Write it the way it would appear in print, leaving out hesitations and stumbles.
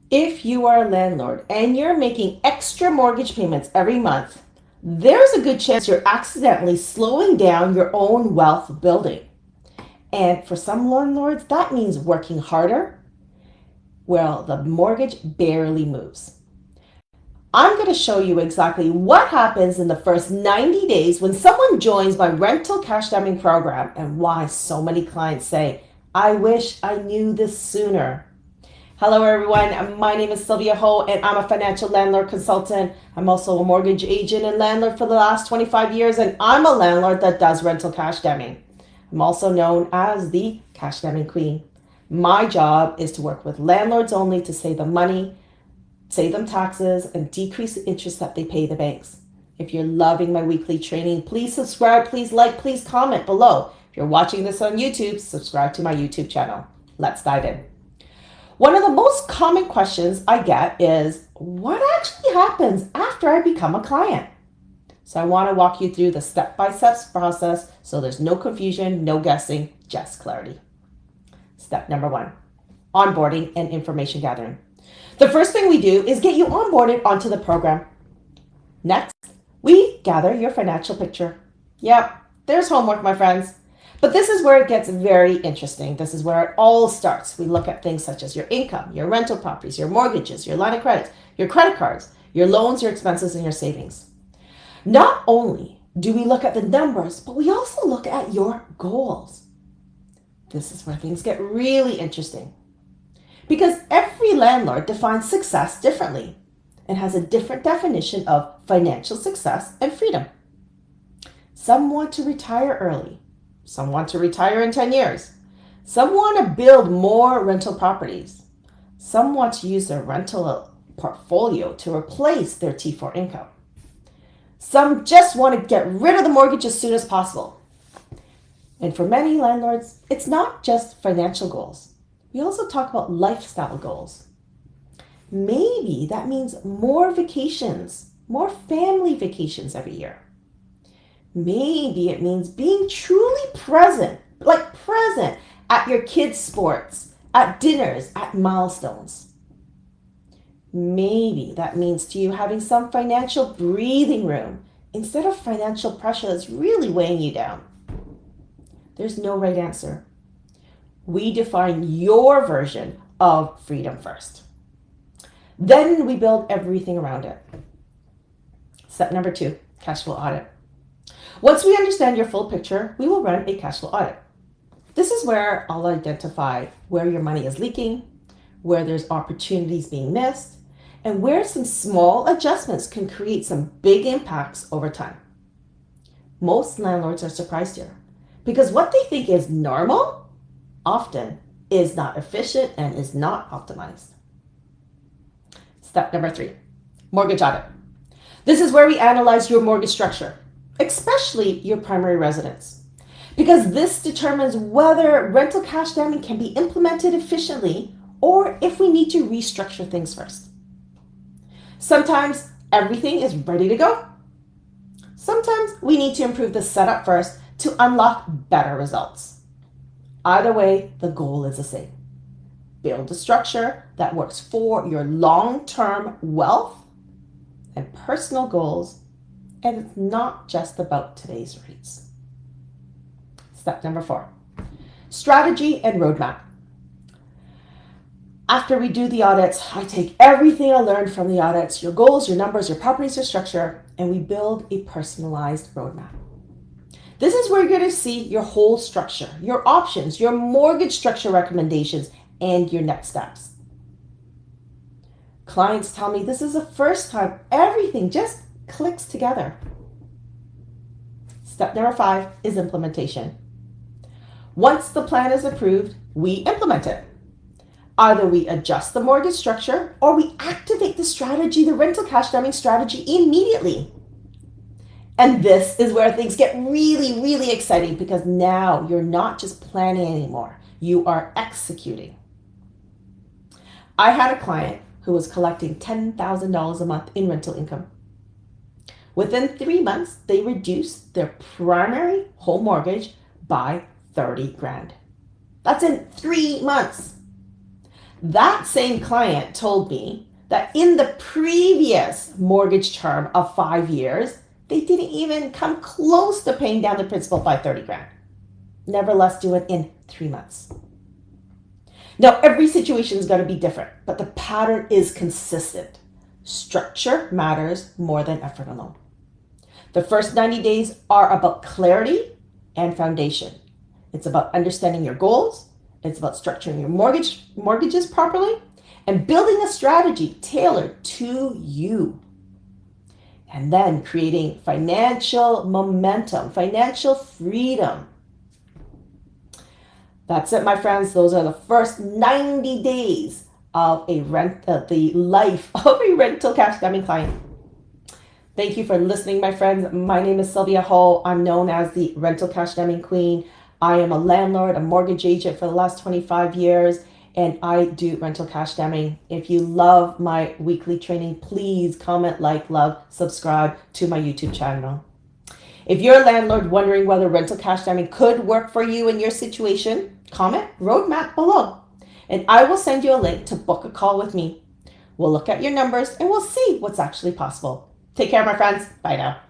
If you are a landlord and you're making extra mortgage payments every month, there's a good chance you're accidentally slowing down your own wealth building. And for some landlords, that means working harder, while the mortgage barely moves. I'm going to show you exactly what happens in the first 90 days when someone joins my rental cash damming program and why so many clients say, I wish I knew this sooner. Hello everyone, my name is Sylvia Ho and I'm a financial landlord consultant. I'm also a mortgage agent and landlord for the last 25 years, and I'm a landlord that does rental cash damming. I'm also known as the cash damming queen. My job is to work with landlords only to save them money, save them taxes, and decrease the interest that they pay the banks. If you're loving my weekly training, please subscribe, please like, please comment below. If you're watching this on YouTube, subscribe to my YouTube channel. Let's dive in. One of the most common questions I get is, what actually happens after I become a client? So I want to walk you through the step-by-step process so there's no confusion, no guessing, just clarity. Step number 1, onboarding and information gathering. The first thing we do is get you onboarded onto the program. Next, we gather your financial picture. Yep, there's homework, my friends. But this is where it gets very interesting. This is where it all starts. We look at things such as your income, your rental properties, your mortgages, your line of credit, your credit cards, your loans, your expenses, and your savings. Not only do we look at the numbers, but we also look at your goals. This is where things get really interesting, because every landlord defines success differently and has a different definition of financial success and freedom. Some want to retire early. Some want to retire in 10 years. Some want to build more rental properties. Some want to use their rental portfolio to replace their T4 income. Some just want to get rid of the mortgage as soon as possible. And for many landlords, it's not just financial goals. We also talk about lifestyle goals. Maybe that means more vacations, more family vacations every year. Maybe it means being truly present, like present at your kids' sports, at dinners, at milestones. Maybe that means to you having some financial breathing room instead of financial pressure that's really weighing you down. There's no right answer. We define your version of freedom first. Then we build everything around it. Step number 2, cash flow audit. Once we understand your full picture, we will run a cash flow audit. This is where I'll identify where your money is leaking, where there's opportunities being missed, and where some small adjustments can create some big impacts over time. Most landlords are surprised here because what they think is normal often is not efficient and is not optimized. Step number 3, mortgage audit. This is where we analyze your mortgage structure, especially your primary residence, because this determines whether rental cash damming can be implemented efficiently or if we need to restructure things first. Sometimes everything is ready to go. Sometimes we need to improve the setup first to unlock better results. Either way, the goal is the same. Build a structure that works for your long-term wealth and personal goals, and it's not just about today's rates. Step number 4, strategy and roadmap. After we do the audits, I take everything I learned from the audits, your goals, your numbers, your properties, your structure, and we build a personalized roadmap. This is where you're going to see your whole structure, your options, your mortgage structure recommendations, and your next steps. Clients tell me this is the first time everything just clicks together. Step number 5 is implementation. Once the plan is approved, we implement it. Either we adjust the mortgage structure or we activate the strategy, the rental cash damming strategy, immediately. And this is where things get really, really exciting, because now you're not just planning anymore, you are executing. I had a client who was collecting $10,000 a month in rental income. Within 3 months, they reduced their primary home mortgage by 30 grand. That's in 3 months. That same client told me that in the previous mortgage term of 5 years, they didn't even come close to paying down the principal by 30 grand. Nevertheless, do it in 3 months. Now, every situation is going to be different, but the pattern is consistent. Structure matters more than effort alone. The first 90 days are about clarity and foundation. It's about understanding your goals. It's about structuring your mortgages properly and building a strategy tailored to you. And then creating financial momentum, financial freedom. That's it, my friends. Those are the first 90 days of the life of a rental cash dummy client. Thank you for listening, my friends. My name is Sylvia Ho. I'm known as the Rental Cash Dumming Queen. I am a landlord, a mortgage agent for the last 25 years, and I do rental cash dumming. If you love my weekly training, please comment, like, love, subscribe to my YouTube channel. If you're a landlord wondering whether rental cash dumming could work for you in your situation, comment roadmap below, and I will send you a link to book a call with me. We'll look at your numbers and we'll see what's actually possible. Take care, my friends. Bye now.